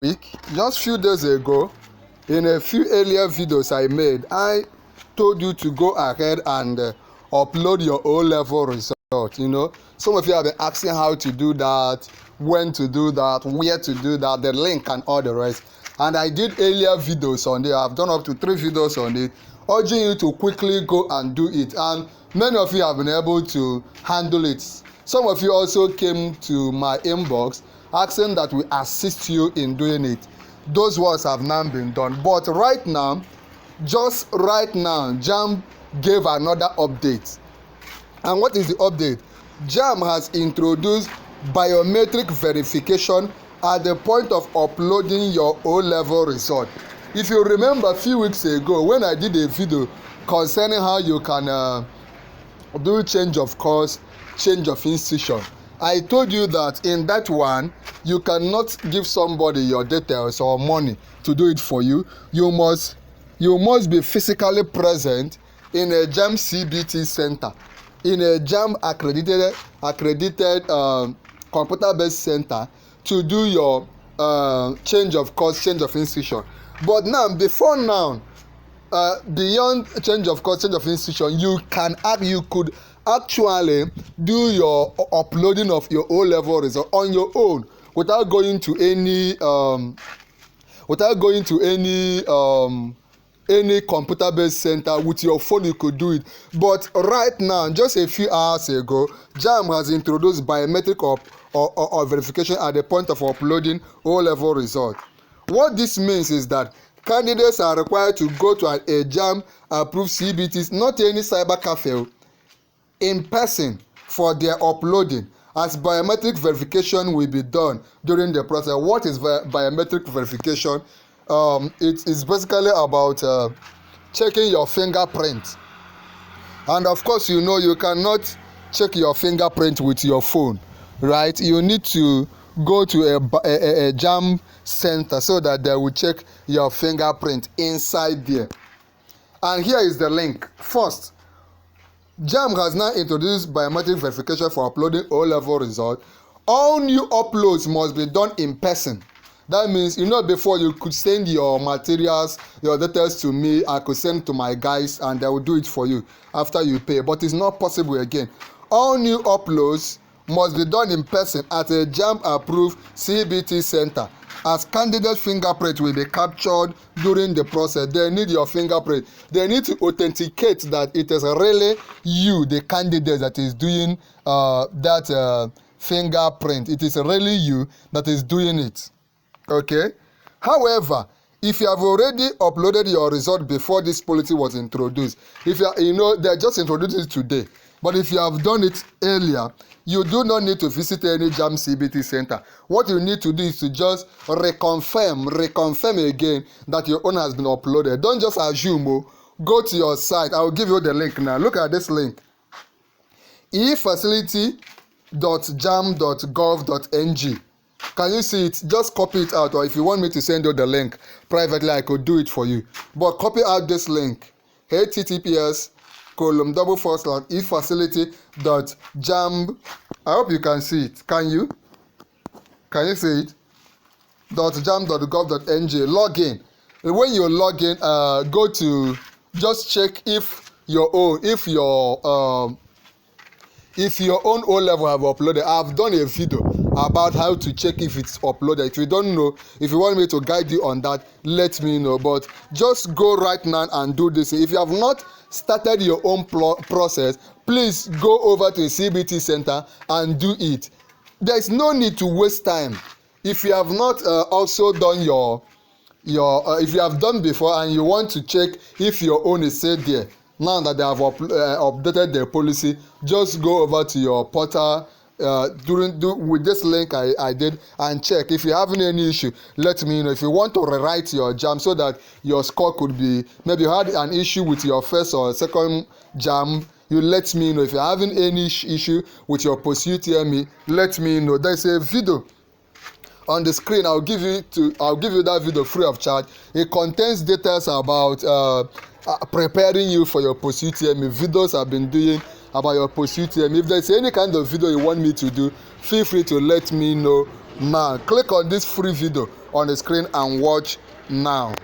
week, just few days ago, in a few earlier videos I made, I told you to go ahead and upload your O-level result. Some of you have been asking how to do that, when to do that, where to do that, the link and all the rest. And I did earlier videos on it. I've done up to 3 videos on it, urging you to quickly go and do it. And many of you have been able to handle it. Some of you also came to my inbox asking that we assist you in doing it. Those ones have now been done. But right now, just right now, JAMB gave another update. And what is the update? JAMB has introduced biometric verification at the point of uploading your O-level result. If you remember a few weeks ago when I did a video concerning how you can do change of course, change of institution, I told you that in that one, you cannot give somebody your details or money to do it for you. You must be physically present in a JAMB CBT center, in a JAMB accredited computer-based center to do your change of course, change of institution. But now, beyond change of course, change of institution, you could actually do your uploading of your O-level result on your own without going to any computer-based center. With your phone you could do it. But right now, just a few hours ago, JAMB has introduced biometric or verification at the point of uploading O-level result. What this means is that candidates are required to go to a JAMB approved CBT, not any cyber cafe, in person for their uploading, as biometric verification will be done during the process. What is biometric verification? It is basically about checking your fingerprint. And of course, you cannot check your fingerprint with your phone, right? You need to go to a JAMB center so that they will check your fingerprint inside there. And here is the link. First, JAMB has now introduced biometric verification for uploading O-level result. All new uploads must be done in person. That means, before you could send your materials, your details to me, I could send to my guys and they will do it for you after you pay. But it's not possible again. All new uploads must be done in person at a JAMB approved CBT center, as candidate fingerprint will be captured during the process. They need your fingerprint. They need to authenticate that it is really you, the candidate, that is doing that fingerprint. It is really you that is doing it. Okay? However, if you have already uploaded your result before this policy was introduced, they just introduced it today. But if you have done it earlier, you do not need to visit any JAMB CBT center. What you need to do is to just reconfirm again that your own has been uploaded. Don't just assume. Go to your site. I will give you the link now. Look at this link. efacility.jamb.gov.ng. Can you see it? Just copy it out, or if you want me to send you the link privately, I could do it for you. But copy out this link. https://efacility.jamb. I hope you can see it. Can you see it? .jamb.gov.ng. Log in. When you log in, go to just check if your own O-level have uploaded. I've done a video about how to check if it's uploaded. If you don't know, if you want me to guide you on that, let me know. But just go right now and do this. If you have not started your own process, please go over to a CBT center and do it. There's no need to waste time. If you have not also done if you have done before and you want to check if your own is still there, now that they have updated their policy, just go over to your portal with this link I did and check. If you're having any issue, let me know. If you want to rewrite your JAMB so that your score could be, maybe you had an issue with your first or second JAMB, you let me know. If you're having any issue with your post-UTME, let me know. There's a video on the screen. I'll give you that video free of charge. It contains details about preparing you for your post-UTME. Videos I've been doing about your post-UTME. If there's any kind of video you want me to do, feel free to let me know now. Click on this free video on the screen and watch now.